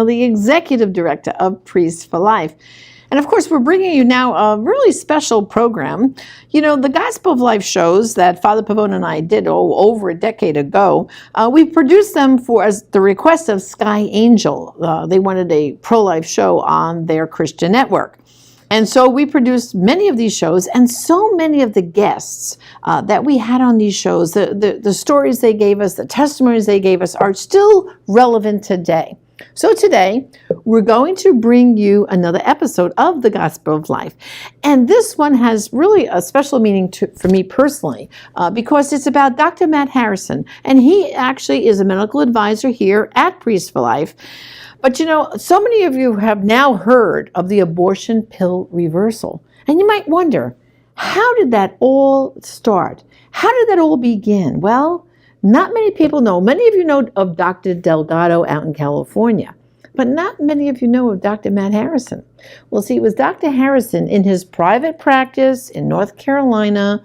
the executive director of Priests for Life. And of course, we're bringing you now a really special program. You know, the Gospel of Life shows that Father Pavone and I did over a decade ago. We produced them as the request of Sky Angel. They wanted a pro-life show on their Christian network. And so we produced many of these shows, and so many of the guests that we had on these shows, the stories they gave us, the testimonies they gave us are still relevant today. So today, we're going to bring you another episode of the Gospel of Life. And this one has really a special meaning for me personally, because it's about Dr. Matt Harrison. And he actually is a medical advisor here at Priests for Life. But you know, so many of you have now heard of the abortion pill reversal. And you might wonder, how did that all start? How did that all begin? Well, not many people know. Many of you know of Dr. Delgado out in California, but not many of you know of Dr. Matt Harrison. Well, see, it was Dr. Harrison in his private practice in North Carolina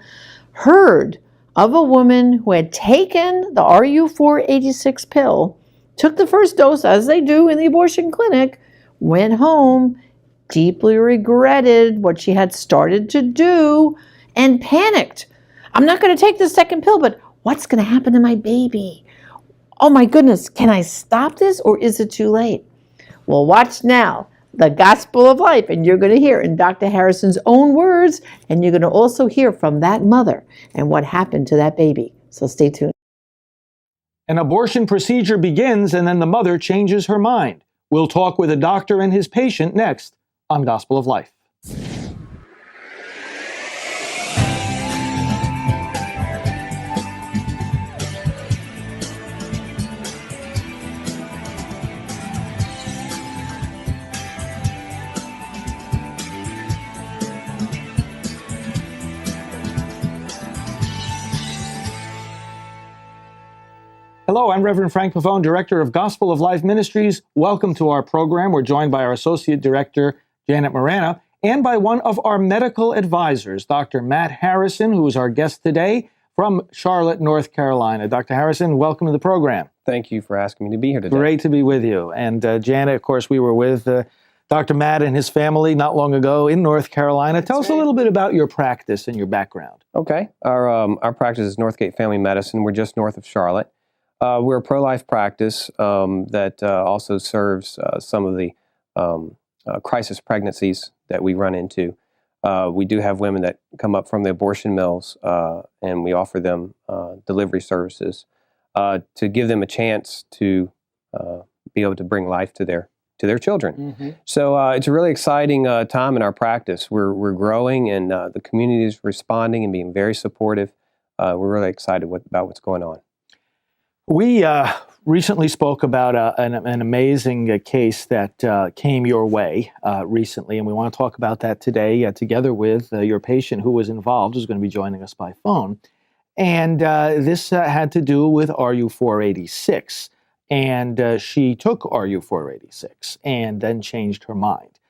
heard of a woman who had taken the RU486 pill, took the first dose, as they do in the abortion clinic, went home, deeply regretted what she had started to do, and panicked. I'm not going to take the second pill, but what's going to happen to my baby? Oh my goodness, can I stop this or is it too late? Well, watch now, the Gospel of Life, and you're going to hear in Dr. Harrison's own words, and you're going to also hear from that mother and what happened to that baby. So stay tuned. An abortion procedure begins and then the mother changes her mind. We'll talk with a doctor and his patient next on Gospel of Life. Hello, I'm Reverend Frank Pavone, Director of Gospel of Life Ministries. Welcome to our program. We're joined by our Associate Director, Janet Morana, and by one of our medical advisors, Dr. Matt Harrison, who is our guest today from Charlotte, North Carolina. Dr. Harrison, welcome to the program. Thank you for asking me to be here today. Great to be with you. And Janet, of course, we were with Dr. Matt and his family not long ago in North Carolina. Tell us a little bit about your practice and your background. Okay. Our practice is Northgate Family Medicine. We're just north of Charlotte. We're a pro-life practice that also serves some of the crisis pregnancies that we run into. We do have women that come up from the abortion mills, and we offer them delivery services to give them a chance to be able to bring life to their children. Mm-hmm. So it's a really exciting time in our practice. We're growing, and the community is responding and being very supportive. We're really excited about what's going on. We recently spoke about an amazing case that came your way recently, and we want to talk about that today together with your patient who was involved, who's going to be joining us by phone. And this had to do with RU486, and she took RU486 and then changed her mind.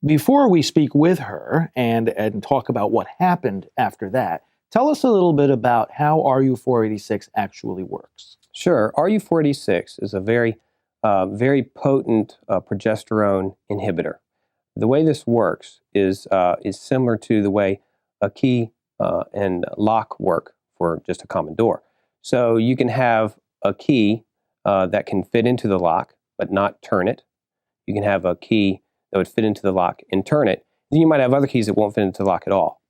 Before we speak with her and talk about what happened after that, tell us a little bit about how RU486 actually works. Sure. RU486 is a very potent progesterone inhibitor. The way this works is similar to the way a key and lock work for just a common door. So you can have a key that can fit into the lock but not turn it. You can have a key that would fit into the lock and turn it. Then you might have other keys that won't fit into the lock at all.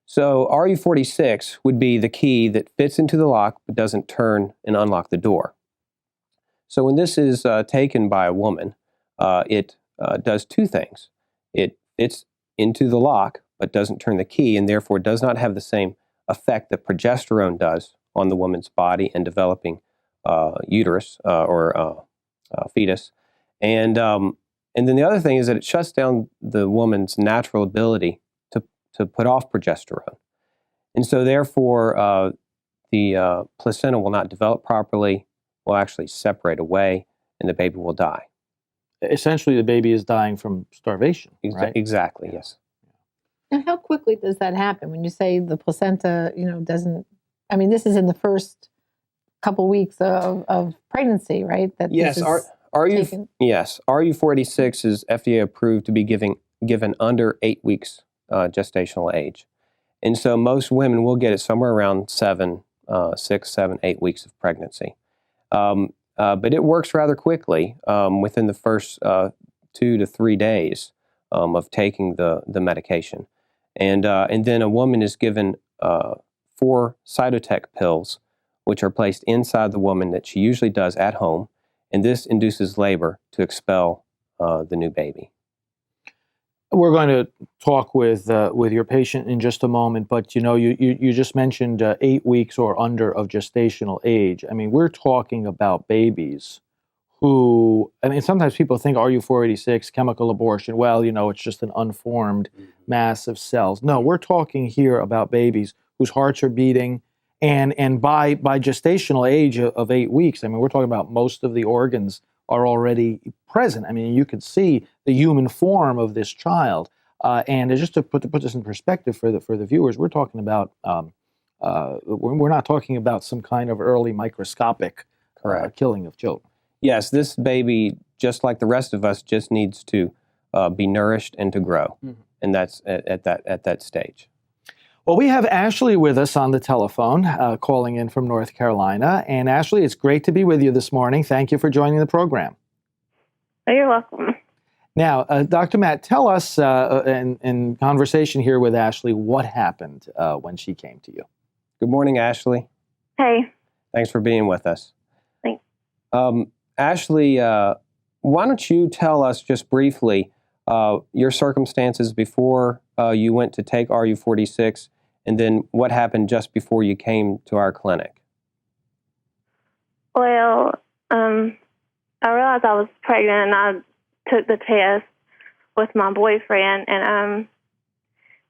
So RU486 would be the key that fits into the lock but doesn't turn and unlock the door. So when this is taken by a woman, it does two things. It fits into the lock but doesn't turn the key, and therefore does not have the same effect that progesterone does on the woman's body and developing uterus or fetus. And then the other thing is that it shuts down the woman's natural ability to put off progesterone. And so therefore, the placenta will not develop properly, will actually separate away, and the baby will die. Essentially, the baby is dying from starvation, right? Exactly, yes. And how quickly does that happen? When you say the placenta, doesn't, this is in the first couple weeks of pregnancy, right? Yes, taken? Yes, RU46 is FDA approved to be given under 8 weeks gestational age. And so most women will get it somewhere around 6, 7, 8 weeks of pregnancy. But it works rather quickly within the first 2 to 3 days of taking the medication. And then a woman is given 4 Cytotec pills, which are placed inside the woman that she usually does at home. And this induces labor to expel the new baby. We're going to talk with your patient in just a moment, but you just mentioned 8 weeks or under of gestational age. I mean, we're talking about babies who, I mean, sometimes people think RU486, chemical abortion, well, it's just an unformed mass of cells. No, we're talking here about babies whose hearts are beating, and by gestational age of 8 weeks, I mean, we're talking about most of the organs are already present. I mean, you could see the human form of this child. And just to put this in perspective for the viewers, we're talking about we're not talking about some kind of early microscopic killing of children. Yes, this baby, just like the rest of us, just needs to be nourished and to grow, and that's at that stage. Well, we have Ashley with us on the telephone, calling in from North Carolina. And Ashley, it's great to be with you this morning. Thank you for joining the program. Oh, you're welcome. Now, Dr. Matt, tell us in conversation here with Ashley, what happened when she came to you? Good morning, Ashley. Hey. Thanks for being with us. Thanks. Ashley, why don't you tell us just briefly your circumstances before you went to take RU46, and then what happened just before you came to our clinic? Well, I realized I was pregnant, and I took the test with my boyfriend, and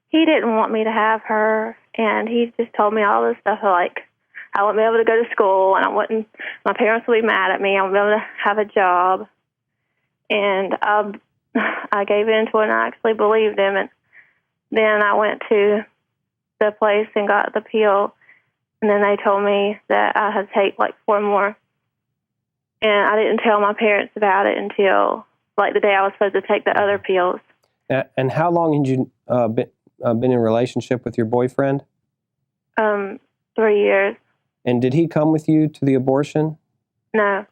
he didn't want me to have her, and he just told me all this stuff like I wouldn't be able to go to school, and my parents would be mad at me, I wouldn't be able to have a job, and I gave in to it, and I actually believed him, and then I went to the place and got the pill, and then they told me that I had to take like 4 more. And I didn't tell my parents about it until like the day I was supposed to take the other pills. And how long had you been in a relationship with your boyfriend? 3 years. And did he come with you to the abortion? No.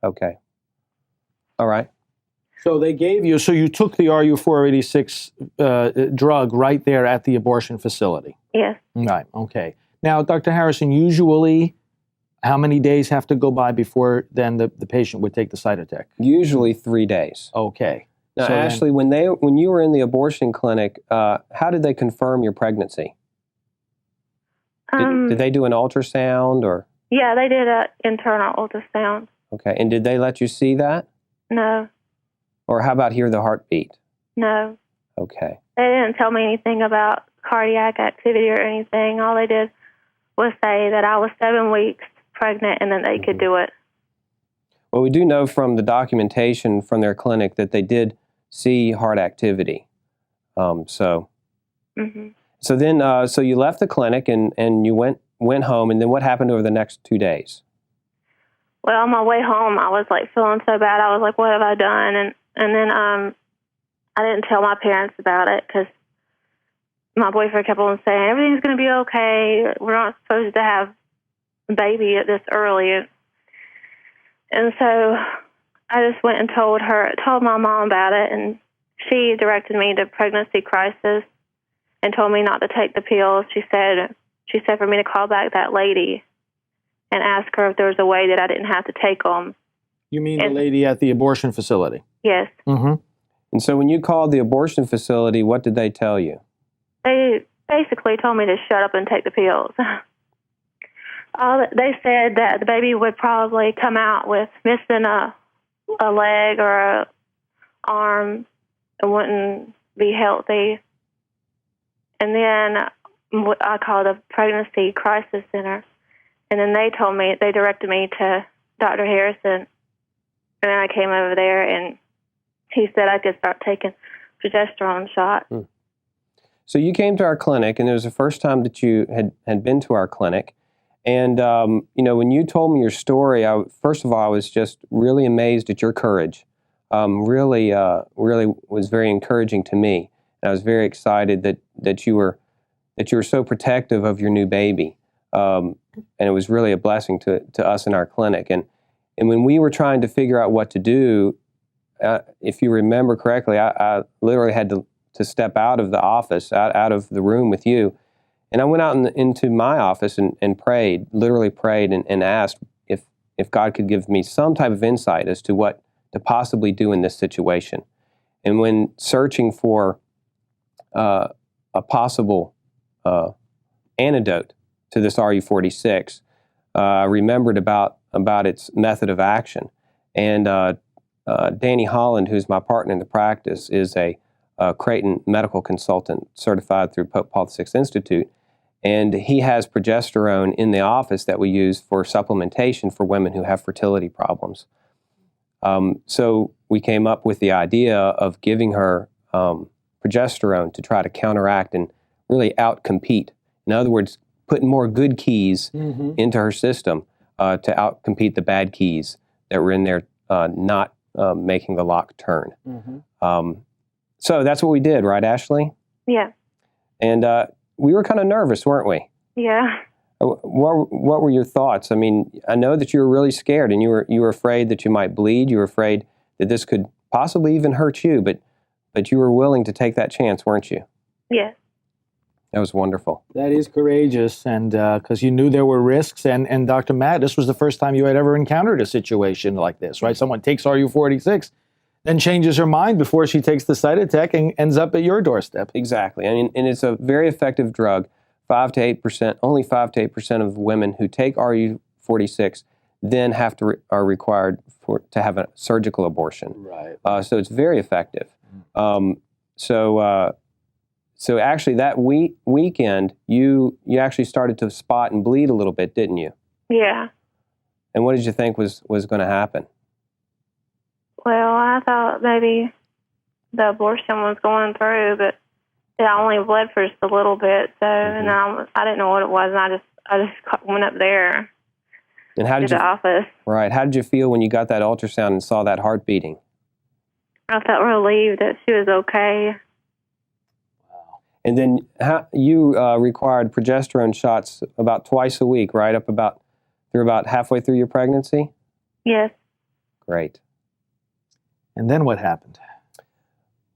Okay. All right. So they gave you, so you took the RU486 drug right there at the abortion facility? Yes. Right, okay. Now, Dr. Harrison, usually how many days have to go by before then the patient would take the Cytotec? Usually 3 days. Okay. Now, so Ashley, when you were in the abortion clinic, how did they confirm your pregnancy? Did they do an ultrasound or? Yeah, they did an internal ultrasound. Okay, and did they let you see that? No. Or how about hear the heartbeat? No. Okay. They didn't tell me anything about cardiac activity or anything. All they did was say that I was 7 weeks pregnant and then they could do it. Well, we do know from the documentation from their clinic that they did see heart activity. So then, so you left the clinic and you went home, and then what happened over the next 2 days? Well, on my way home, I was like feeling so bad. I was like, "What have I done?" And then I didn't tell my parents about it because my boyfriend kept on saying everything's going to be okay. We're not supposed to have a baby at this early. And so I just went and told my mom about it, and she directed me to pregnancy crisis and told me not to take the pills. She said for me to call back that lady and ask her if there was a way that I didn't have to take them. You mean the lady at the abortion facility? Yes. Mm-hmm. And so when you called the abortion facility, what did they tell you? They basically told me to shut up and take the pills. They said that the baby would probably come out with missing a leg or a arm and wouldn't be healthy. And then I called a pregnancy crisis center, and then they directed me to Dr. Harrison, and then I came over there, and he said I could start taking progesterone shot. So you came to our clinic, and it was the first time that you had been to our clinic, And, when you told me your story, first of all, I was just really amazed at your courage. Really was very encouraging to me. And I was very excited that you were so protective of your new baby. And it was really a blessing to us in our clinic. And when we were trying to figure out what to do, if you remember correctly, I literally had to step out of the office, out of the room with you. And I went out into my office and prayed, literally prayed and asked if God could give me some type of insight as to what to possibly do in this situation. And when searching for a possible antidote to this RU46, I remembered about its method of action. And Danny Holland, who's my partner in the practice, is a Creighton medical consultant certified through Pope Paul VI Institute. And he has progesterone in the office that we use for supplementation for women who have fertility problems. So we came up with the idea of giving her progesterone to try to counteract and really outcompete. In other words, putting more good keys into her system to outcompete the bad keys that were in there, not making the lock turn. So that's what we did, right, Ashley? Yeah. And we were kind of nervous, weren't we? Yeah. What were your thoughts? I mean, I know that you were really scared, and you were afraid that you might bleed. You were afraid that this could possibly even hurt you, but you were willing to take that chance, weren't you? Yes. That was wonderful. That is courageous, and because you knew there were risks. And Dr. Matt, this was the first time you had ever encountered a situation like this, right? Someone takes RU46, then changes her mind before she takes the Cytotec and ends up at your doorstep. Exactly. I mean, and it's a very effective drug. 5 to 8%, only 5 to 8% of women who take RU46 then are required to have a surgical abortion. Right. So it's very effective. So actually, that weekend, you actually started to spot and bleed a little bit, didn't you? Yeah. And what did you think was going to happen? Well, I thought maybe the abortion was going through, but it only bled for just a little bit. So, and I didn't know what it was, and I just went up there and how did to the office. Right. How did you feel when you got that ultrasound and saw that heart beating? I felt relieved that she was okay. And then you required progesterone shots about twice a week, right? You're about halfway through your pregnancy? Yes. Great. And then what happened?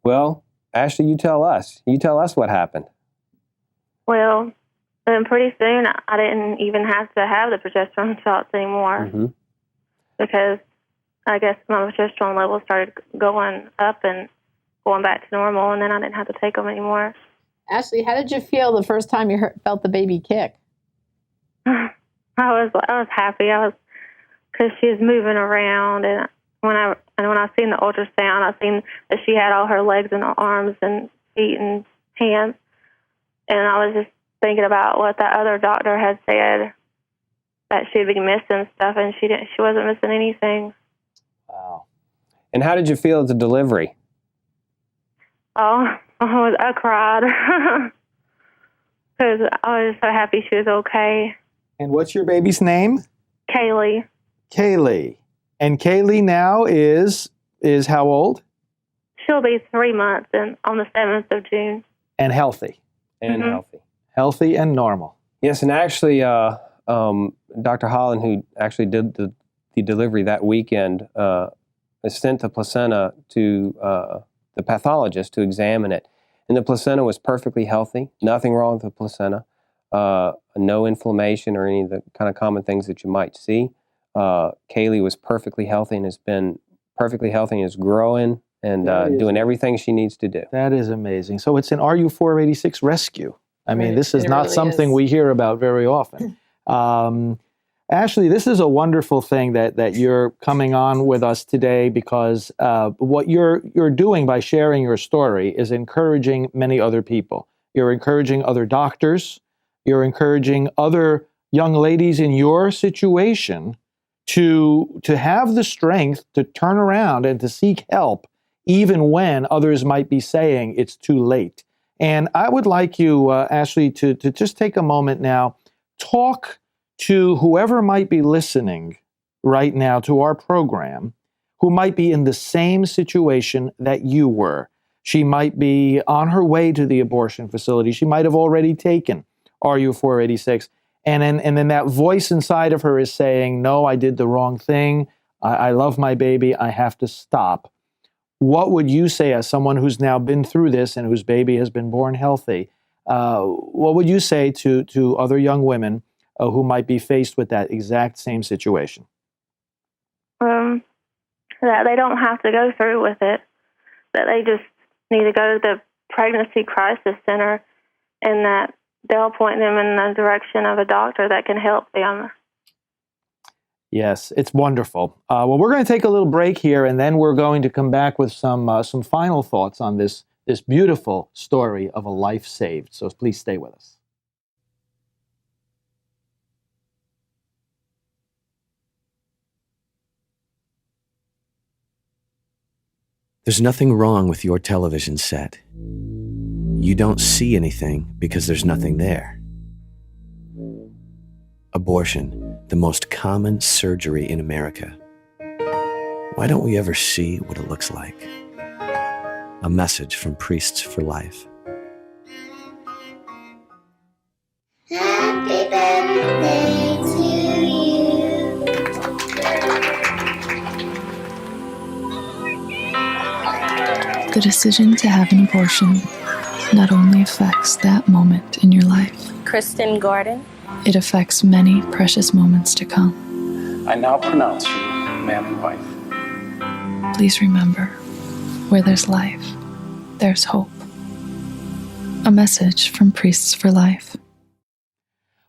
Well, Ashley, you tell us. You tell us what happened. Well, then pretty soon I didn't even have to have the progesterone shots anymore because I guess my progesterone levels started going up and going back to normal, and then I didn't have to take them anymore. Ashley, how did you feel the first time you felt the baby kick? I was happy. Because she was moving around, and when I seen the ultrasound, I seen that she had all her legs and arms and feet and hands, and I was just thinking about what that other doctor had said, that she'd be missing stuff, and she wasn't missing anything. Wow. And how did you feel at the delivery? Oh, I cried because I was so happy she was okay. And what's your baby's name? Kaylee. Kaylee. And Kaylee now is how old? She'll be 3 months on the 7th of June. And healthy. And healthy. Healthy and normal. Yes, and actually, Dr. Holland, who actually did the delivery that weekend, sent the placenta to the pathologist to examine it. And the placenta was perfectly healthy. Nothing wrong with the placenta. No inflammation or any of the kind of common things that you might see. Kaylee was perfectly healthy and has been perfectly healthy and is growing and doing everything she needs to do. That is amazing. So it's an RU486 rescue. I mean, this is not really something we hear about very often. Ashley, this is a wonderful thing that you're coming on with us today, because what you're doing by sharing your story is encouraging many other people. You're encouraging other doctors. You're encouraging other young ladies in your situation to have the strength to turn around and to seek help, even when others might be saying it's too late. And I would like you, Ashley, to just take a moment now, talk to whoever might be listening right now to our program, who might be in the same situation that you were. She might be on her way to the abortion facility. She might have already taken RU486. And then that voice inside of her is saying, no, I did the wrong thing. I love my baby. I have to stop. What would you say as someone who's now been through this and whose baby has been born healthy? What would you say to other young women who might be faced with that exact same situation? That they don't have to go through with it, that they just need to go to the pregnancy crisis center, and that they'll point them in the direction of a doctor that can help them. Yes, it's wonderful. Well, we're going to take a little break here, and then we're going to come back with some final thoughts on this beautiful story of a life saved. So please stay with us. There's nothing wrong with your television set. You don't see anything because there's nothing there. Abortion, the most common surgery in America. Why don't we ever see what it looks like? A message from Priests for Life. Happy birthday to you. The decision to have an abortion not only affects that moment in your life, Kristen Gordon. it affects many precious moments to come. I now pronounce you man and wife. Please remember, where there's life, there's hope. A message from Priests for Life.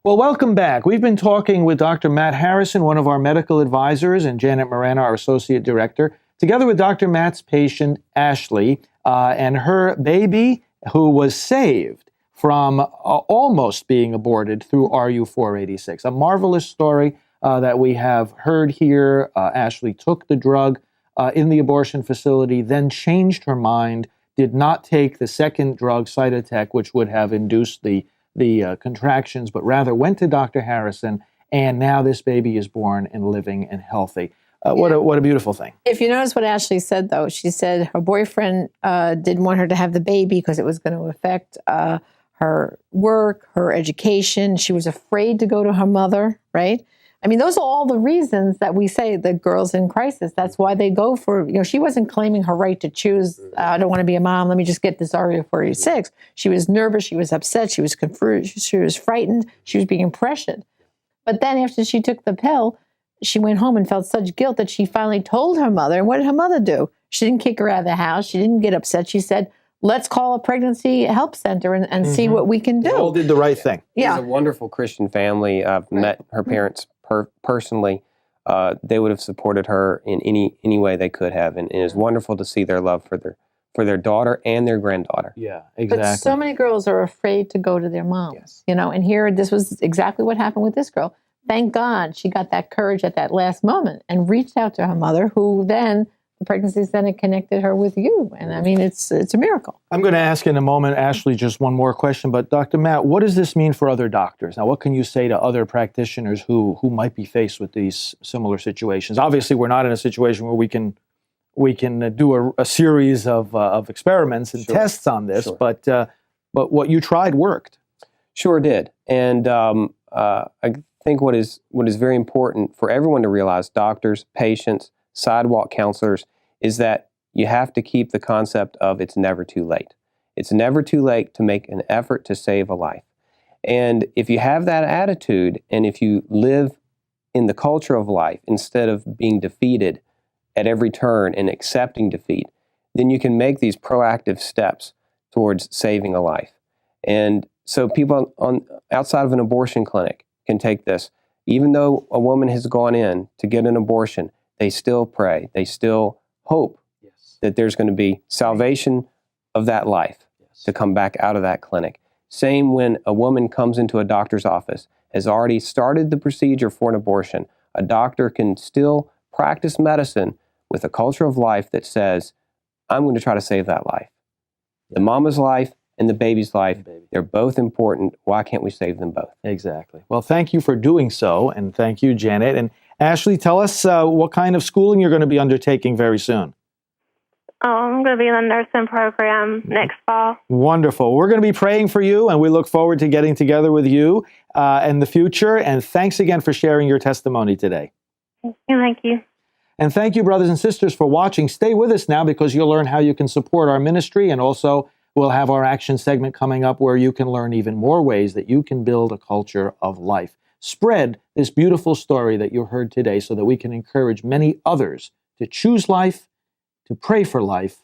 Well, welcome back. We've been talking with Dr. Matt Harrison, one of our medical advisors, and Janet Morana, our associate director, together with Dr. Matt's patient, Ashley, and her baby, who was saved from almost being aborted through RU486. A marvelous story that we have heard here. Ashley took the drug in the abortion facility, then changed her mind, did not take the second drug, Cytotec, which would have induced the contractions, but rather went to Dr. Harrison, and now this baby is born and living and healthy. What a beautiful thing. If you notice what Ashley said, though, she said her boyfriend didn't want her to have the baby because it was going to affect her work, her education. She was afraid to go to her mother, right? I mean, those are all the reasons that we say the girls in crisis. That's why they go for, she wasn't claiming her right to choose, I don't want to be a mom, let me just get this RU486. She was nervous, she was upset, she was confused, she was frightened, she was being pressured. But then after she took the pill, she went home and felt such guilt that she finally told her mother. And what did her mother do? She didn't kick her out of the house. She didn't get upset. She said, let's call a pregnancy help center and see what we can do. They all did the right thing. Yeah. It's a wonderful Christian family. I've met her parents personally. They would have supported her in any way they could have. And it's wonderful to see their love for their daughter and their granddaughter. Yeah, exactly. But so many girls are afraid to go to their moms, and here, this was exactly what happened with this girl. Thank God she got that courage at that last moment and reached out to her mother, who then, the pregnancy center connected her with you. And I mean, it's a miracle. I'm going to ask in a moment, Ashley, just one more question. But Dr. Matt, what does this mean for other doctors? Now, what can you say to other practitioners who might be faced with these similar situations? Obviously, we're not in a situation where we can do a series of experiments and tests on this, but what you tried worked. Sure did. And I think what is very important for everyone to realize, doctors, patients, sidewalk counselors, is that you have to keep the concept of it's never too late. It's never too late to make an effort to save a life. And if you have that attitude, and if you live in the culture of life instead of being defeated at every turn and accepting defeat, then you can make these proactive steps towards saving a life. And so people outside of an abortion clinic can take this. Even though a woman has gone in to get an abortion, they still pray. They still hope that there's going to be salvation of that life to come back out of that clinic. Same when a woman comes into a doctor's office, has already started the procedure for an abortion, a doctor can still practice medicine with a culture of life that says, I'm going to try to save that life. The mama's life and the baby's life. They're both important. Why can't we save them both? Exactly. Well, thank you for doing so, and thank you, Janet. And Ashley, tell us what kind of schooling you're going to be undertaking very soon. Oh, I'm going to be in the nursing program next fall. Wonderful. We're going to be praying for you, and we look forward to getting together with you in the future. And thanks again for sharing your testimony today. Thank you. And thank you, brothers and sisters, for watching. Stay with us now because you'll learn how you can support our ministry, and also we'll have our action segment coming up where you can learn even more ways that you can build a culture of life. Spread this beautiful story that you heard today so that we can encourage many others to choose life, to pray for life,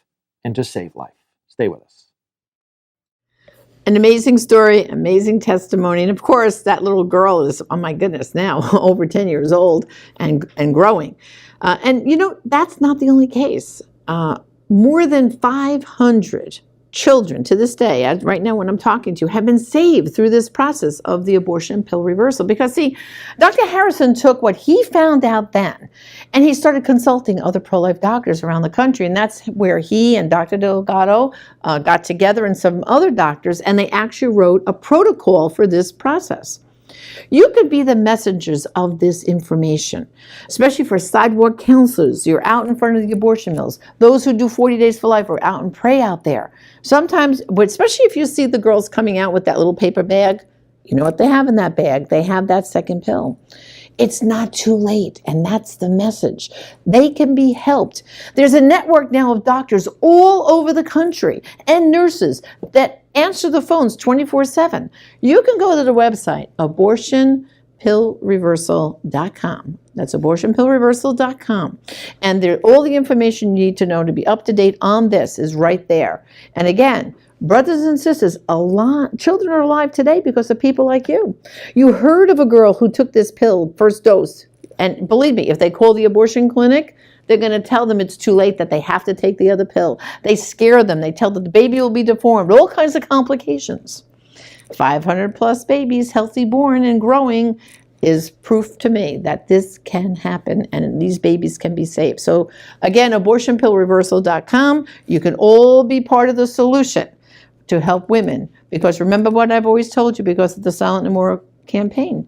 and to save life. Stay with us. An amazing story, amazing testimony. And of course, that little girl is, oh my goodness, now over 10 years old and growing. And you know, that's not the only case. More than 500 children to this day, right now when I'm talking to you, have been saved through this process of the abortion pill reversal. Because see, Dr. Harrison took what he found out then, and he started consulting other pro-life doctors around the country. And that's where he and Dr. Delgado got together and some other doctors, and they actually wrote a protocol for this process. You could be the messengers of this information, especially for sidewalk counselors. You're out in front of the abortion mills. Those who do 40 Days for Life are out and pray out there. Sometimes, but especially if you see the girls coming out with that little paper bag, you know what they have in that bag? They have that second pill. It's not too late, and that's the message. They can be helped. There's a network now of doctors all over the country and nurses that answer the phones 24/7. You can go to the website, abortionpillreversal.com. That's abortionpillreversal.com. And all the information you need to know to be up to date on this is right there. And again, brothers and sisters, children are alive today because of people like you. You heard of a girl who took this pill, first dose, and believe me, if they call the abortion clinic, they're going to tell them it's too late, that they have to take the other pill. They scare them. They tell them the baby will be deformed, all kinds of complications. 500 plus babies, healthy born and growing, is proof to me that this can happen and these babies can be saved. So again, abortionpillreversal.com. You can all be part of the solution to help women. Because remember what I've always told you, because of the Silent No More campaign.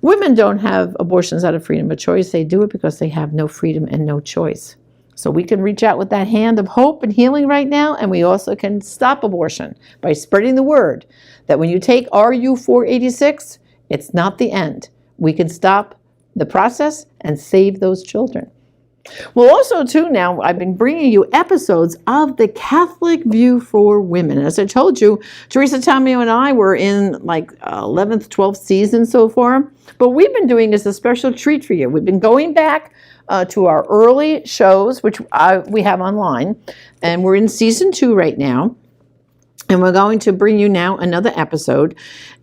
Women don't have abortions out of freedom of choice. They do it because they have no freedom and no choice. So we can reach out with that hand of hope and healing right now, and we also can stop abortion by spreading the word that when you take RU486, it's not the end. We can stop the process and save those children. Well, also, too, now I've been bringing you episodes of The Catholic View for Women. As I told you, Teresa Tomeo and I were in like 11th, 12th season so far. But what we've been doing is a special treat for you. We've been going back to our early shows, which we have online. And we're in season 2 right now. And we're going to bring you now another episode.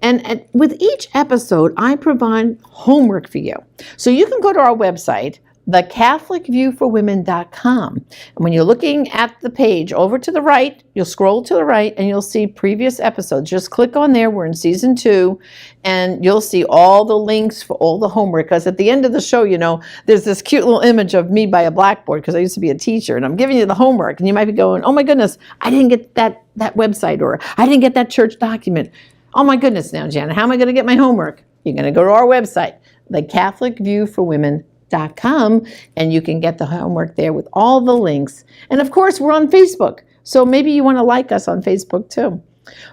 And with each episode, I provide homework for you. So you can go to our website, thecatholicviewforwomen.com. And when you're looking at the page over to the right, you'll scroll to the right and you'll see previous episodes. Just click on there. We're in season 2 and you'll see all the links for all the homework. Because at the end of the show, you know, there's this cute little image of me by a blackboard because I used to be a teacher and I'm giving you the homework and you might be going, oh my goodness, I didn't get that website, or I didn't get that church document. Oh my goodness now, Janet, how am I going to get my homework? You're going to go to our website, thecatholicviewforwomen.com. And you can get the homework there with all the links. And of course, we're on Facebook. So maybe you want to like us on Facebook too.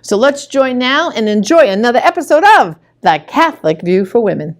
So let's join now and enjoy another episode of The Catholic View for Women.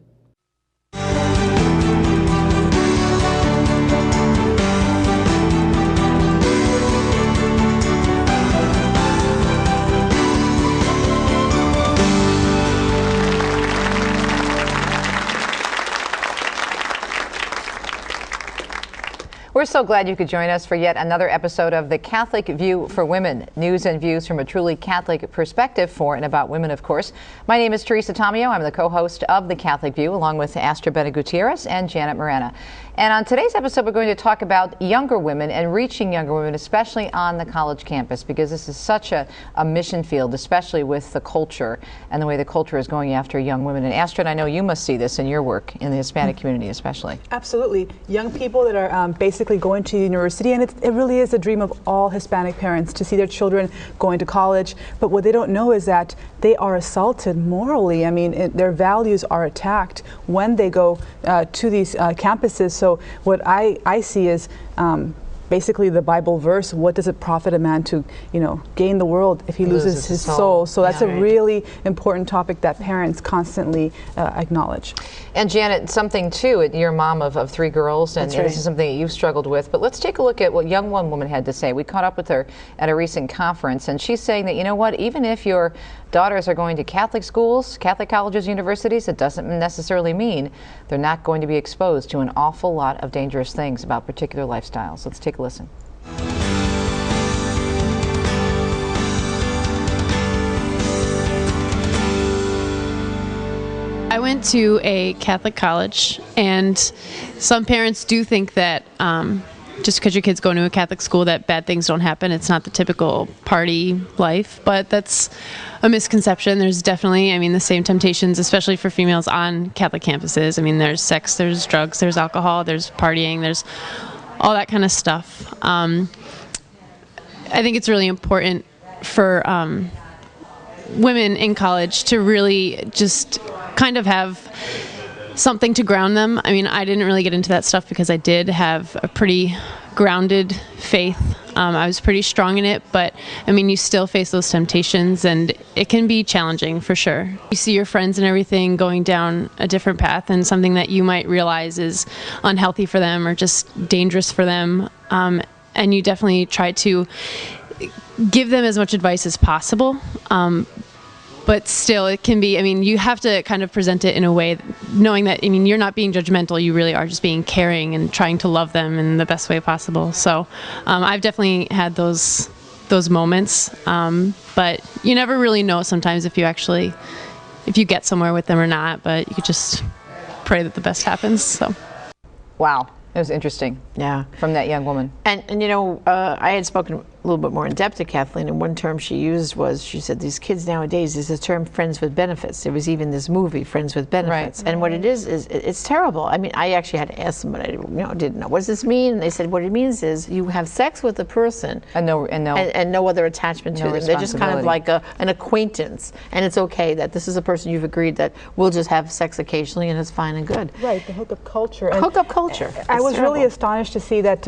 We're so glad you could join us for yet another episode of The Catholic View for Women, news and views from a truly Catholic perspective for and about women, of course. My name is Teresa Tomeo. I'm the co-host of The Catholic View, along with Astra Bena Gutierrez and Janet Morana. And on today's episode, we're going to talk about younger women and reaching younger women, especially on the college campus, because this is such a mission field, especially with the culture and the way the culture is going after young women. And Astrid, I know you must see this in your work in the Hispanic community especially. Absolutely. Young people that are basically going to university, and it really is a dream of all Hispanic parents to see their children going to college. But what they don't know is that they are assaulted morally. I mean, their values are attacked when they go to these campuses. So what I see is basically the Bible verse, what does it profit a man to, gain the world if he loses his soul? So that's a really important topic that parents constantly acknowledge. And Janet, something too, you're a mom of 3 girls, and this is something that you've struggled with, but let's take a look at what one woman had to say. We caught up with her at a recent conference, and she's saying that, you know what, even if your daughters are going to Catholic schools, Catholic colleges, universities, it doesn't necessarily mean they're not going to be exposed to an awful lot of dangerous things about particular lifestyles. Let's take a listen. I went to a Catholic college, and some parents do think that just because your kid's going to a Catholic school that bad things don't happen. It's not the typical party life, but that's a misconception. There's definitely, the same temptations, especially for females on Catholic campuses. There's sex, there's drugs, there's alcohol, there's partying, there's all that kind of stuff. I think it's really important for women in college to really just kind of have something to ground them. I didn't really get into that stuff because I did have a pretty grounded faith. I was pretty strong in it, but you still face those temptations, and it can be challenging for sure. You see your friends and everything going down a different path, and something that you might realize is unhealthy for them or just dangerous for them, and you definitely try to give them as much advice as possible. But still, it can be, you have to kind of present it in a way knowing that, you're not being judgmental. You really are just being caring and trying to love them in the best way possible. So I've definitely had those moments. But you never really know sometimes if you get somewhere with them or not. But you could just pray that the best happens. So. Wow. It was interesting. Yeah. From that young woman. And I had spoken a little bit more in depth to Kathleen, and one term she used was, she said, these kids nowadays, is the term friends with benefits. There was even this movie, Friends with Benefits. Right. And what it is it's terrible. I actually had to ask them, but I didn't know. What does this mean? And they said, what it means is you have sex with a person and no other attachment to them. They're just kind of like an acquaintance, and it's okay that this is a person you've agreed that we'll just have sex occasionally, and it's fine and good. Right, the hookup culture. Hookup culture. I was really astonished to see that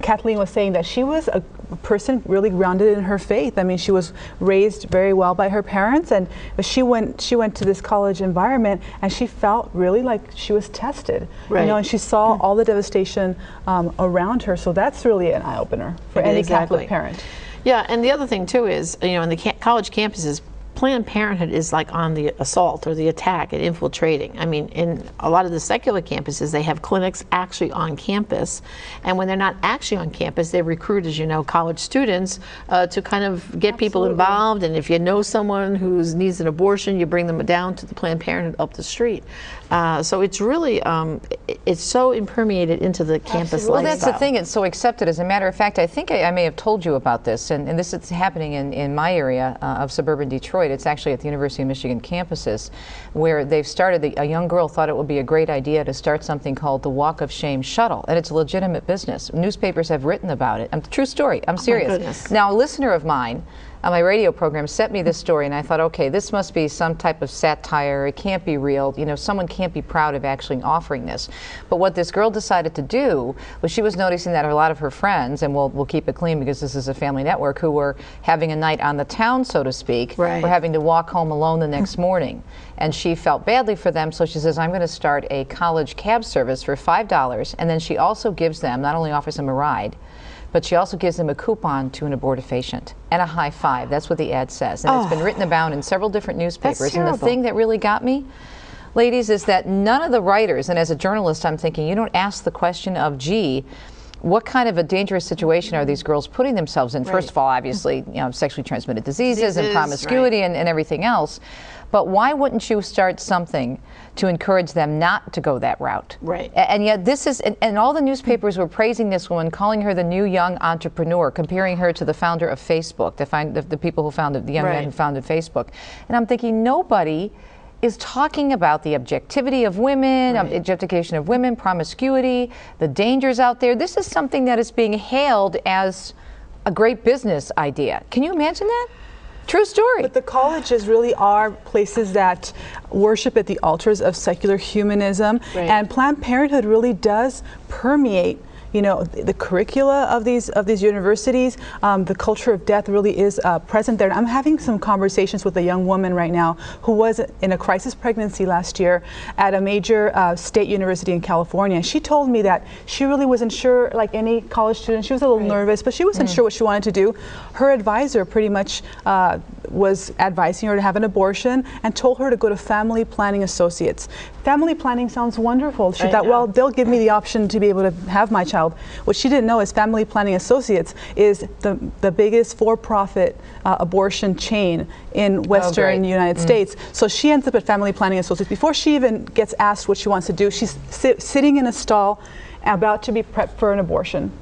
Kathleen was saying that she was a person really grounded in her faith. She was raised very well by her parents, and she went to this college environment, and she felt really like she was tested. Right. And she saw all the devastation around her. So that's really an eye-opener for any Catholic parent. Yeah, and the other thing too is, in the college campuses, Planned Parenthood is like on the assault or the attack and infiltrating. In a lot of the secular campuses, they have clinics actually on campus. And when they're not actually on campus, they recruit, as you know, college students to kind of get people involved. And if you know someone who needs an abortion, you bring them down to the Planned Parenthood up the street. So it's really, it's so impermeated into the campus lifestyle. Well, that's the thing. It's so accepted. As a matter of fact, I think I may have told you about this, and this is happening in my area of suburban Detroit. It's actually at the University of Michigan campuses, where they've started, a young girl thought it would be a great idea to start something called the Walk of Shame Shuttle, and it's a legitimate business. Newspapers have written about it. True story. I'm serious. Now, a listener of mine on my radio program sent me this story, and I thought, okay, this must be some type of satire. It can't be real. Someone can't be proud of actually offering this. But what this girl decided to do was, she was noticing that a lot of her friends, and we'll keep it clean because this is a family network, who were having a night on the town, so to speak, were having to walk home alone the next morning. And she felt badly for them, so she says, I'm going to start a college cab service for $5, and then she also gives them, not only offers them a ride, but she also gives them a coupon to an abortifacient and a high five. That's what the ad says. And it's been written about in several different newspapers. And the thing that really got me, ladies, is that none of the writers, and as a journalist I'm thinking, you don't ask the question of, gee, what kind of a dangerous situation are these girls putting themselves in? First of all, obviously, sexually transmitted diseases and promiscuity and everything else. But why wouldn't you start something to encourage them not to go that route? Right. And yet this is, and all the newspapers were praising this woman, calling her the new young entrepreneur, comparing her to the founder of Facebook, the people who founded, the young men who founded Facebook. And I'm thinking, nobody is talking about the objectivity of women, objectification of women, promiscuity, the dangers out there. This is something that is being hailed as a great business idea. Can you imagine that? True story. But the colleges really are places that worship at the altars of secular humanism, and Planned Parenthood really does permeate the curricula of these universities. The culture of death really is present there. And I'm having some conversations with a young woman right now who was in a crisis pregnancy last year at a major state university in California. She told me that she really wasn't sure, like any college student, she was a little nervous, but she wasn't sure what she wanted to do. Her advisor pretty much was advising her to have an abortion and told her to go to Family Planning Associates. Family planning sounds wonderful. She thought, well, they'll give me the option to be able to have my child. What she didn't know is Family Planning Associates is the biggest for-profit abortion chain in Western United States. So she ends up at Family Planning Associates. Before she even gets asked what she wants to do, she's sitting in a stall about to be prepped for an abortion.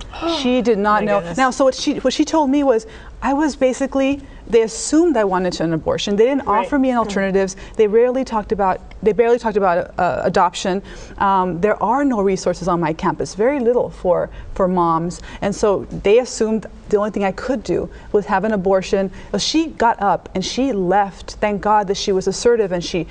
She did not know. Goodness. Now, so what she told me was, I was basically, they assumed I wanted an abortion. They didn't offer me alternatives. They barely talked about adoption. There are no resources on my campus, very little for moms. And so they assumed the only thing I could do was have an abortion. Well, she got up and she left. Thank God that she was assertive and she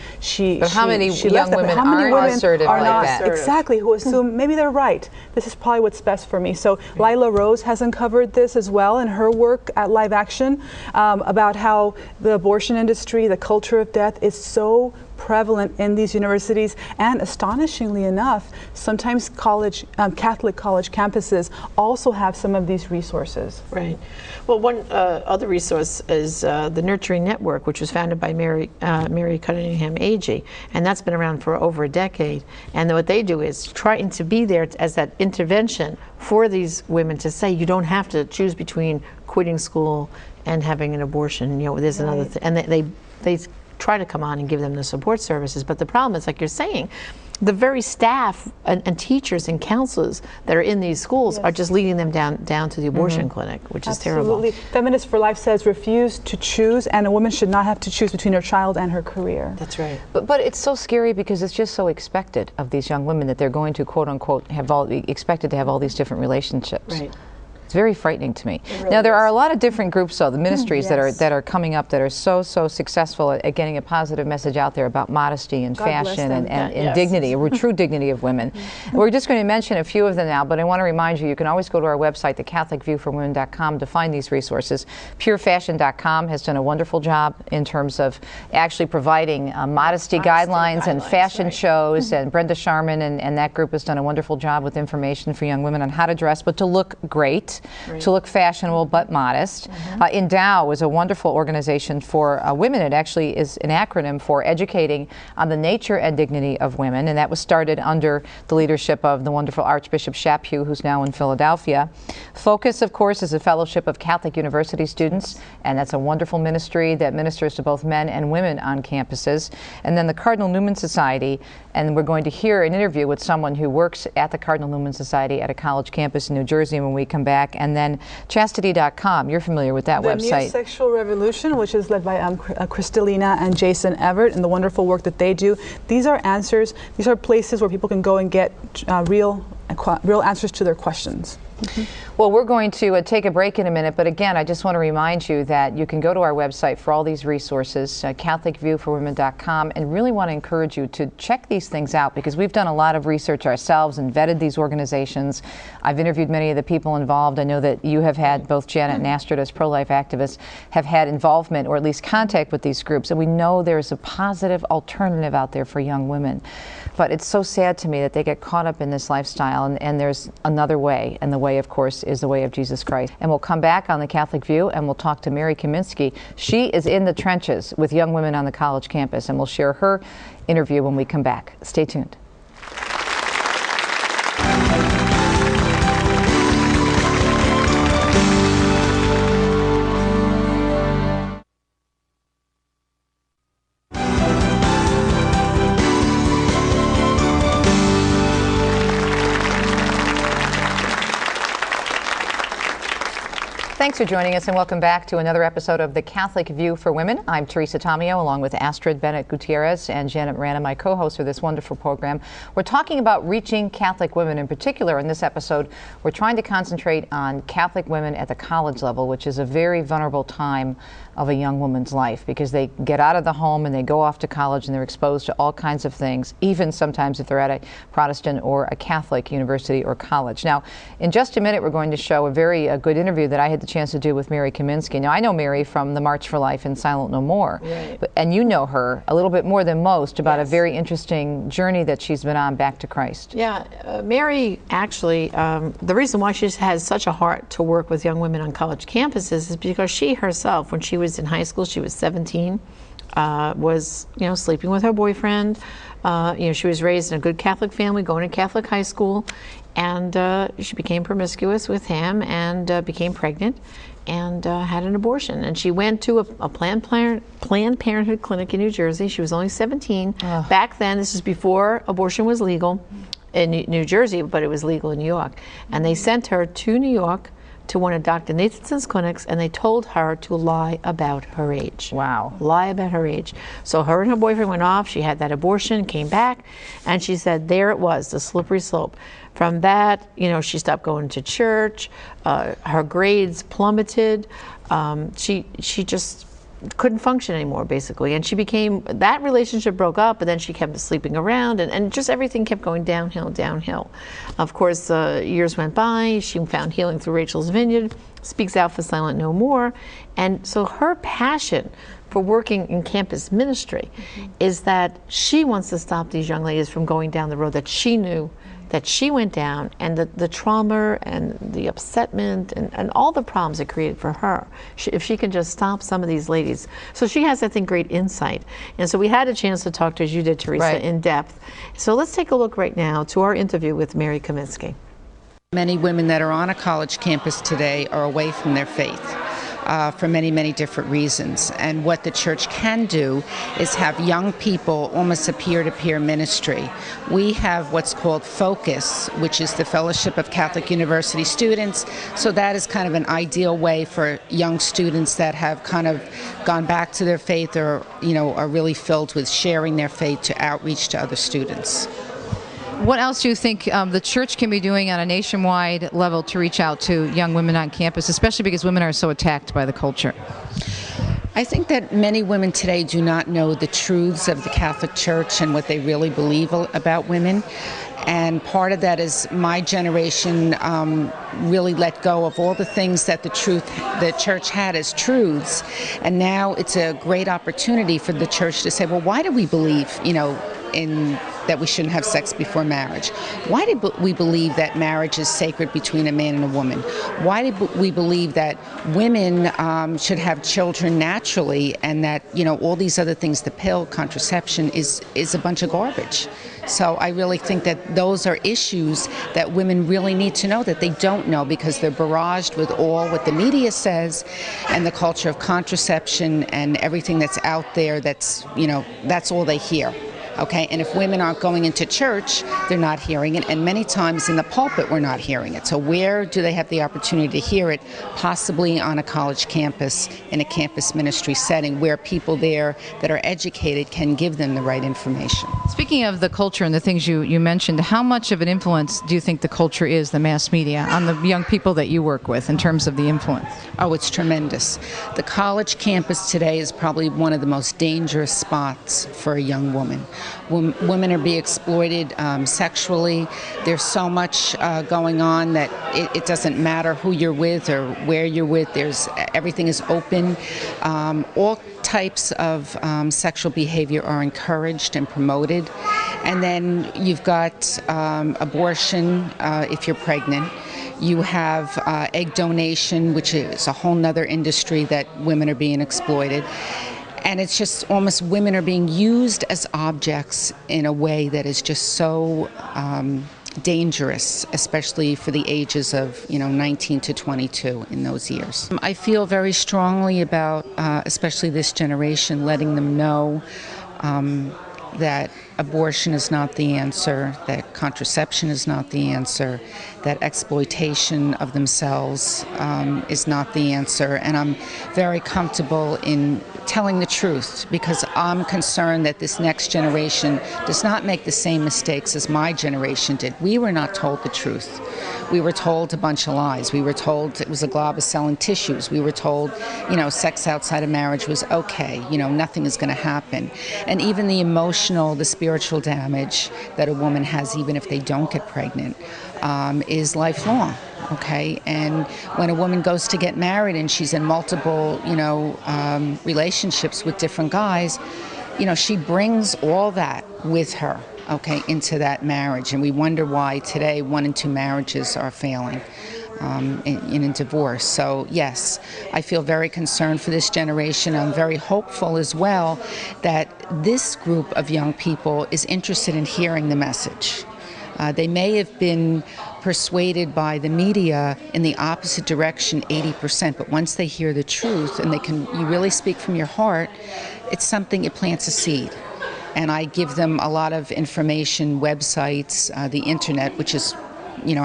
But how many young women are assertive are like not that? exactly, who assume maybe they're right. This is probably what's best for me. So Lila Rose has uncovered this as well in her work at Live Action about how the abortion industry, the culture of death, is so prevalent in these universities, and astonishingly enough, sometimes Catholic college campuses also have some of these resources. Right. Well, one other resource is the Nurturing Network, which was founded by Mary Cunningham Agee, and that's been around for over a decade. And what they do is trying to be there as that intervention for these women to say, you don't have to choose between quitting school and having an abortion. There's another thing, and they try to come on and give them the support services. But the problem is, like you're saying, the very staff and teachers and counselors that are in these schools are just leading them down to the abortion clinic, which is terrible. Absolutely. Feminists for Life says refuse to choose, and a woman should not have to choose between her child and her career. That's right. But it's so scary because it's just so expected of these young women that they're going to, quote unquote, expected to have all these different relationships. Right. It's very frightening to me. Now, there are a lot of different groups, though, the ministries that are coming up that are so successful at getting a positive message out there about modesty and fashion and dignity, a true dignity of women. We're just going to mention a few of them now, but I want to remind you, you can always go to our website, thecatholicviewforwomen.com, to find these resources. Purefashion.com has done a wonderful job in terms of actually providing modesty guidelines and fashion shows, and Brenda Sharman and that group has done a wonderful job with information for young women on how to dress, but to look great. To look fashionable but modest. Endow is a wonderful organization for women. It actually is an acronym for educating on the nature and dignity of women, and that was started under the leadership of the wonderful Archbishop Chaput, who's now in Philadelphia. Focus, of course, is a fellowship of Catholic university students, and that's a wonderful ministry that ministers to both men and women on campuses. And then the Cardinal Newman Society, and we're going to hear an interview with someone who works at the Cardinal Newman Society at a college campus in New Jersey when we come back. And then chastity.com, you're familiar with that website. The New Sexual Revolution, which is led by Kristalina and Jason Everett, and the wonderful work that they do. These are answers, these are places where people can go and get real answers to their questions. Well, we're going to take a break in a minute, but again, I just want to remind you that you can go to our website for all these resources, CatholicViewForWomen.com, and really want to encourage you to check these things out, because we've done a lot of research ourselves and vetted these organizations. I've interviewed many of the people involved. I know that you have had, both Janet and Astrid as pro-life activists, have had involvement or at least contact with these groups, and we know there's a positive alternative out there for young women. But it's so sad to me that they get caught up in this lifestyle, and there's another way, and the way, of course, is the way of Jesus Christ. And we'll come back on The Catholic View, and we'll talk to Mary Kaminsky. She is in the trenches with young women on the college campus, and we'll share her interview when we come back. Stay tuned. Thanks for joining us and welcome back to another episode of The Catholic View for Women. I'm Teresa Tomeo along with Astrid Bennett Gutierrez and Janet Morana, my co-hosts for this wonderful program. We're talking about reaching Catholic women. In particular, in this episode, we're trying to concentrate on Catholic women at the college level, which is a very vulnerable time of a young woman's life because they get out of the home and they go off to college and they're exposed to all kinds of things, even sometimes if they're at a Protestant or a Catholic university or college. Now, in just a minute, we're going to show a very good interview that I had the chance to do with Mary Kaminsky. Now, I know Mary from the March for Life and Silent No More, right. And you know her a little bit more than most about Yes. a very interesting journey that she's been on back to Christ. Yeah, Mary actually, the reason why she has such a heart to work with young women on college campuses is because she herself, when she was in high school, she was 17, was, sleeping with her boyfriend. She was raised in a good Catholic family, going to Catholic high school, and she became promiscuous with him and became pregnant and had an abortion. And she went to a Planned Parenthood clinic in New Jersey. She was only 17. Back then, this is before abortion was legal in New Jersey, but it was legal in New York. And they sent her to New York to one of Dr. Nathanson's clinics, and they told her to lie about her age. Wow. Lie about her age. So her and her boyfriend went off, she had that abortion, came back, and she said there it was, the slippery slope. From that, she stopped going to church, her grades plummeted, she just couldn't function anymore, basically. And that relationship broke up, but then she kept sleeping around, and just everything kept going downhill. Of course, years went by, she found healing through Rachel's Vineyard, speaks out for Silent No More, and so her passion for working in campus ministry is that she wants to stop these young ladies from going down the road that she knew that she went down, and the trauma and the upsetment and all the problems it created for her, if she can just stop some of these ladies. So she has, I think, great insight. And so we had a chance to talk to, as you did, Teresa, right, in depth. So let's take a look right now to our interview with Mary Kaminsky. Many women that are on a college campus today are away from their faith. For many, many different reasons. And what the church can do is have young people, almost a peer-to-peer ministry. We have what's called Focus, which is the Fellowship of Catholic University Students. So that is kind of an ideal way for young students that have kind of gone back to their faith or, are really filled with sharing their faith to outreach to other students. What else do you think the church can be doing on a nationwide level to reach out to young women on campus, especially because women are so attacked by the culture? I think that many women today do not know the truths of the Catholic Church and what they really believe about women. And part of that is my generation really let go of all the things that the church had as truths. And now it's a great opportunity for the church to say, well, why do we believe, that we shouldn't have sex before marriage? Why do we believe that marriage is sacred between a man and a woman? Why do we believe that women should have children naturally, and that all these other things, the pill, contraception, is a bunch of garbage? So I really think that those are issues that women really need to know that they don't know, because they're barraged with all what the media says and the culture of contraception and everything that's out there. That's all they hear. Okay, and if women aren't going into church, they're not hearing it, and many times in the pulpit we're not hearing it. So where do they have the opportunity to hear it? Possibly on a college campus, in a campus ministry setting, where people there that are educated can give them the right information. Speaking of the culture and the things you mentioned, how much of an influence do you think the culture is, the mass media, on the young people that you work with in terms of the influence? Oh, it's tremendous. The college campus today is probably one of the most dangerous spots for a young woman. Women are being exploited sexually. There's so much going on that it doesn't matter who you're with or where you're with. Everything is open. All types of sexual behavior are encouraged and promoted. And then you've got abortion if you're pregnant. You have egg donation, which is a whole nother industry that women are being exploited. And it's just almost women are being used as objects in a way that is just so dangerous, especially for the ages of 19 to 22 in those years. I feel very strongly about, especially this generation, letting them know that abortion is not the answer, that contraception is not the answer, that exploitation of themselves is not the answer. And I'm very comfortable in telling the truth because I'm concerned that this next generation does not make the same mistakes as my generation did. We were not told the truth. We were told a bunch of lies. We were told it was a glob of selling tissues. We were told, sex outside of marriage was okay. Nothing is going to happen. And even the emotional, the spiritual damage that a woman has, even if they don't get pregnant, is lifelong. Okay, and when a woman goes to get married and she's in multiple, relationships with different guys, she brings all that with her, okay, into that marriage. And we wonder why today 1 in 2 marriages are failing in a divorce. So yes, I feel very concerned for this generation. I'm very hopeful as well that this group of young people is interested in hearing the message. They may have been persuaded by the media in the opposite direction 80%, but once they hear the truth and you really speak from your heart, it's something, it plants a seed. And I give them a lot of information, websites, the internet, which is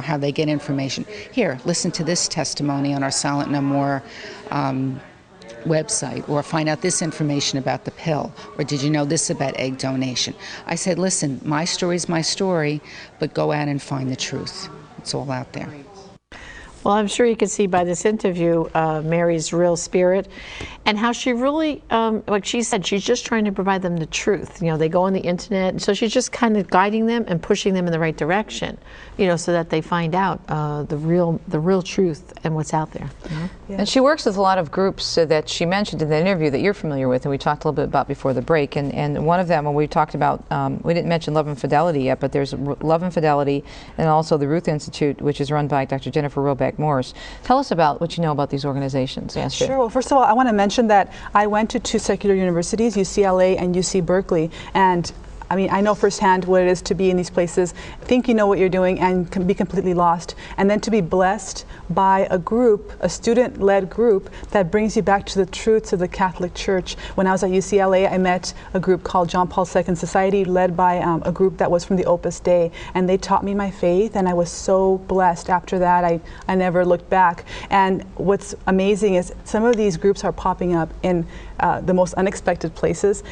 how they get information. Here, listen to this testimony on our Silent No More website, or find out this information about the pill, or did you know this about egg donation? I said, listen, my story is my story, but go out and find the truth. It's all out there. Well, I'm sure you can see by this interview Mary's real spirit and how she really, like she said, she's just trying to provide them the truth. They go on the internet, and so she's just kind of guiding them and pushing them in the right direction, so that they find out the real truth and what's out there. Yeah. And she works with a lot of groups that she mentioned in the interview that you're familiar with, and we talked a little bit about before the break. And one of them, when we talked about, we didn't mention Love and Fidelity yet, but there's Love and Fidelity, and also the Ruth Institute, which is run by Dr. Jennifer Roback Morse. Tell us about what you know about these organizations, Astrid. Sure. Well, first of all, I want to mention that I went to 2 secular universities, UCLA and UC Berkeley, and I know firsthand what it is to be in these places, think you know what you're doing, and can be completely lost. And then to be blessed by a group, a student-led group, that brings you back to the truths of the Catholic Church. When I was at UCLA, I met a group called John Paul II Society, led by a group that was from the Opus Dei. And they taught me my faith, and I was so blessed. After that, I never looked back. And what's amazing is some of these groups are popping up in the most unexpected places.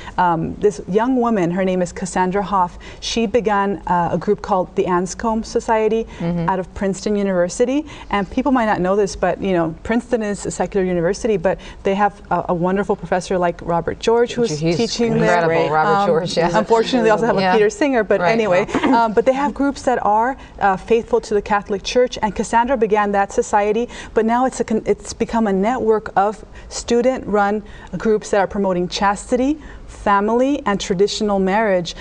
This young woman, her name is Cassandra Hoff, she began a group called the Anscombe Society out of Princeton University. And people might not know this, but Princeton is a secular university, but they have a wonderful professor like Robert George who's teaching there. Incredible, Robert George, yes. Unfortunately, they also have a Peter Singer, but anyway. But they have groups that are faithful to the Catholic Church, and Cassandra began that society, but now it's become a network of student-run groups that are promoting chastity, family, and traditional marriage.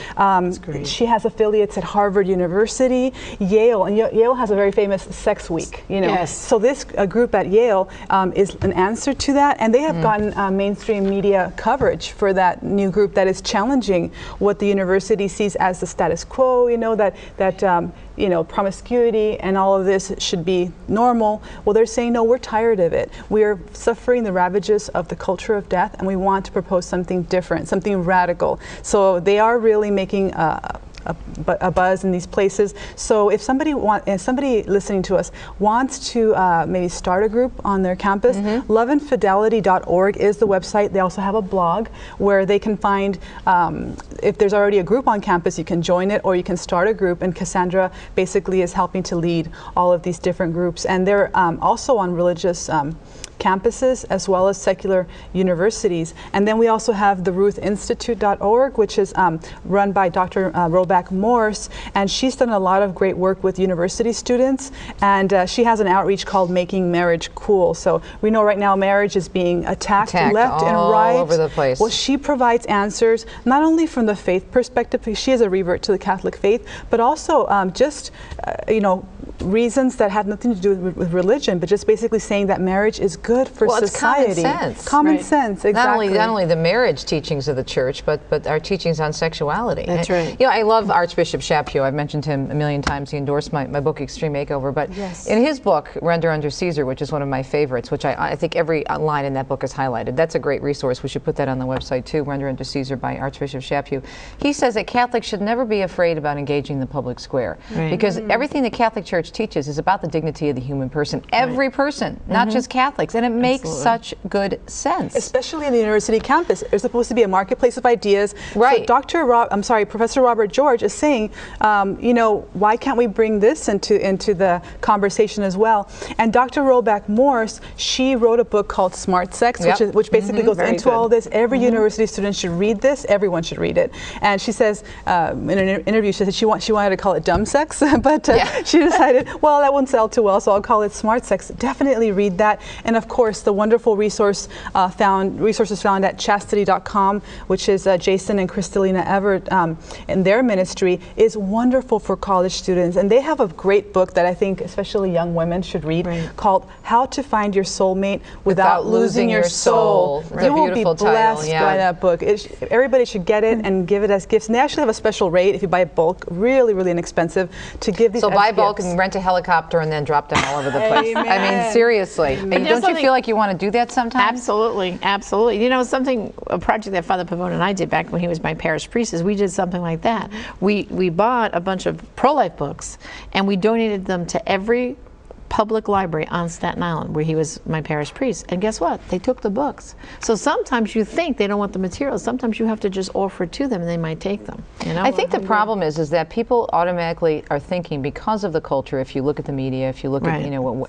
She has affiliates at Harvard University, Yale, and Yale has a very famous sex week. Yes. So this group at Yale is an answer to that, and they have gotten mainstream media coverage for that new group that is challenging what the university sees as the status quo. That promiscuity and all of this should be normal. Well, they're saying, no, we're tired of it. We are suffering the ravages of the culture of death, and we want to propose something different, something radical. So they are really making a buzz in these places. So if somebody listening to us wants to maybe start a group on their campus, loveandfidelity.org is the website. They also have a blog where they can find, if there's already a group on campus, you can join it or you can start a group, and Cassandra basically is helping to lead all of these different groups. And they're also on religious campuses as well as secular universities. And then we also have the RuthInstitute.org, which is run by Dr. Roback Morse, and she's done a lot of great work with university students, and she has an outreach called Making Marriage Cool. So we know right now marriage is being attacked left and right. All over the place. Well, she provides answers not only from the faith perspective, because she is a revert to the Catholic faith, but also reasons that have nothing to do with religion, but just basically saying that marriage is good for society. It's common sense. Common sense, exactly. Not only the marriage teachings of the church, but our teachings on sexuality. That's right. You know, I love Archbishop Chaput. I've mentioned him a million times. He endorsed my book, Extreme Makeover. But in his book, Render Under Caesar, which is one of my favorites, which I think every line in that book is highlighted. That's a great resource. We should put that on the website too, Render Under Caesar by Archbishop Chaput. He says that Catholics should never be afraid about engaging the public square, because everything the Catholic Church teaches is about the dignity of the human person. Every person, not just Catholics. And it makes such good sense. Especially in the university campus. It's supposed to be a marketplace of ideas. Right. So Professor Robert George is saying, you know, why can't we bring this into the conversation as well? And Dr. Roback Morse, she wrote a book called Smart Sex, which basically goes into all this. Every university student should read this. Everyone should read it. And she says, in an interview, she said she wanted to call it dumb sex, but she decided, well, that won't sell too well, so I'll call it Smart Sex. Definitely read that. And of course, the wonderful resources found at chastity.com, which is Jason and Kristalina Everett in their ministry, is wonderful for college students. And they have a great book that I think especially young women should read called How to Find Your Soulmate Without Losing Your Soul. You will be blessed by that book. Everybody should get it and give it as gifts. And they actually have a special rate if you buy bulk, really, really inexpensive, to give these. So buy bulk and rent a helicopter and then drop them all over the place. Amen. I mean, seriously. Don't you feel like you want to do that sometimes? Absolutely, absolutely. You know, a project that Father Pavone and I did back when he was my parish priest is we did something like that. We bought a bunch of pro-life books and we donated them to every public library on Staten Island where he was my parish priest. And guess what? They took the books. So sometimes you think they don't want the materials. Sometimes you have to just offer it to them and they might take them. You know? I think the problem is that people automatically are thinking, because of the culture, if you look at the media, if you look at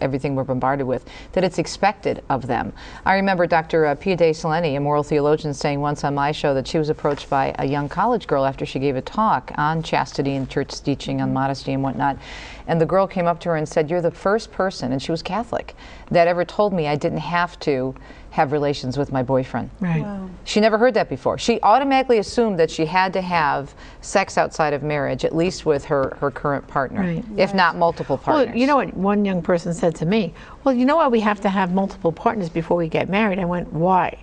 everything we're bombarded with, that it's expected of them. I remember Dr. Pia de Saleni, a moral theologian, saying once on my show that she was approached by a young college girl after she gave a talk on chastity and church teaching on modesty and whatnot. And the girl came up to her and said, "You're the first person," and she was Catholic, "that ever told me I didn't have to have relations with my boyfriend." Right. Wow. She never heard that before. She automatically assumed that she had to have sex outside of marriage, at least with her current partner, if not multiple partners. Well, you know what one young person said to me? Well, you know why we have to have multiple partners before we get married? I went, why?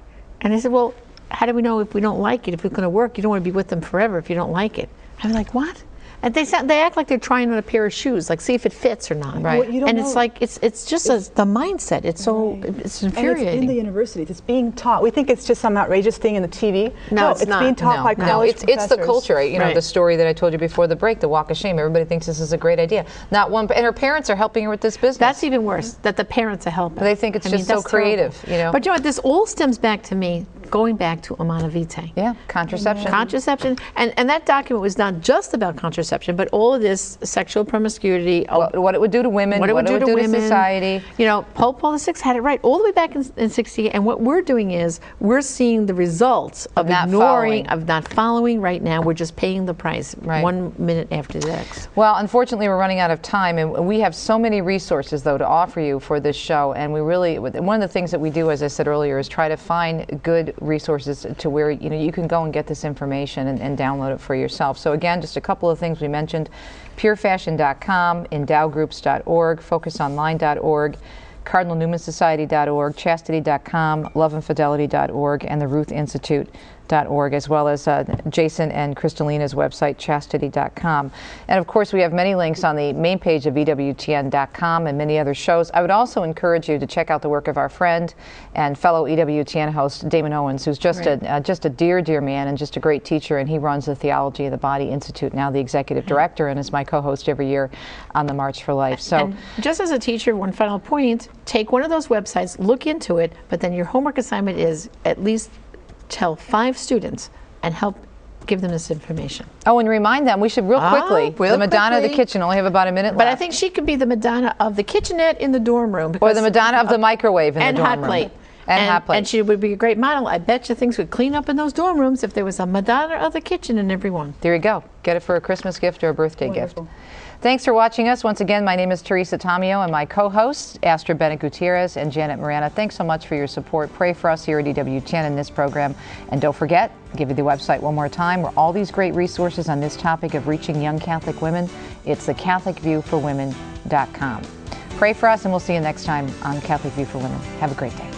And I said, well, how do we know if we don't like it, if it's going to work? You don't want to be with them forever if you don't like it. I was like, what? And they act like they're trying on a pair of shoes, like see if it fits or not. Right. Well, and it's like it's just the mindset. It's so it's infuriating. And it's in the universities. It's being taught. We think it's just some outrageous thing in the TV. No, it's not. Being taught by college professors. It's the culture. You know, the story that I told you before the break, the walk of shame. Everybody thinks this is a great idea. Not one, and her parents are helping her with this business. That's even worse. That the parents are helping. They think it's just so creative. Terrible. You know. But you know what? This all stems back to me going back to Amana Vitae. Yeah, contraception. Contraception, and that document was not just about contraception, but all of this sexual promiscuity, what it would do to women, what it would do to women, society. You know, Pope Paul VI had it right all the way back in 68. And what we're doing is we're seeing the results of ignoring, of not following right now. We're just paying the price 1 minute after the next. Well, unfortunately, we're running out of time, and we have so many resources, though, to offer you for this show. And we really, one of the things that we do, as I said earlier, is try to find good resources to where you can go and get this information and download it for yourself. So again, just a couple of things we mentioned: purefashion.com, endowgroups.org, focusonline.org, cardinalnewmansociety.org, chastity.com, loveandfidelity.org, and the Ruth Institute.org, as well as Jason and Kristalina's website, chastity.com. And of course, we have many links on the main page of EWTN.com and many other shows. I would also encourage you to check out the work of our friend and fellow EWTN host, Damon Owens, who's just a dear, dear man and just a great teacher, and he runs the Theology of the Body Institute, now the executive director, and is my co-host every year on the March for Life. So, and just as a teacher, one final point, take one of those websites, look into it, but then your homework assignment is at least tell 5 students and help give them this information. Oh, and remind them, we should real quickly, the Madonna of the kitchen, only have about a minute left. But I think she could be the Madonna of the kitchenette in the dorm room. Or the Madonna of the microwave in the dorm room. And hot plate. And she would be a great model. I bet you things would clean up in those dorm rooms if there was a Madonna of the kitchen in every one. There you go. Get it for a Christmas gift or a birthday gift. Thanks for watching us. Once again, my name is Teresa Tomeo, and my co-hosts, Astra Bennett Gutierrez and Janet Morana. Thanks so much for your support. Pray for us here at EWTN in this program. And don't forget, give you the website one more time, where all these great resources on this topic of reaching young Catholic women. It's the Catholic View for Women.org. CatholicViewForWomen.com. Pray for us, and we'll see you next time on Catholic View for Women. Have a great day.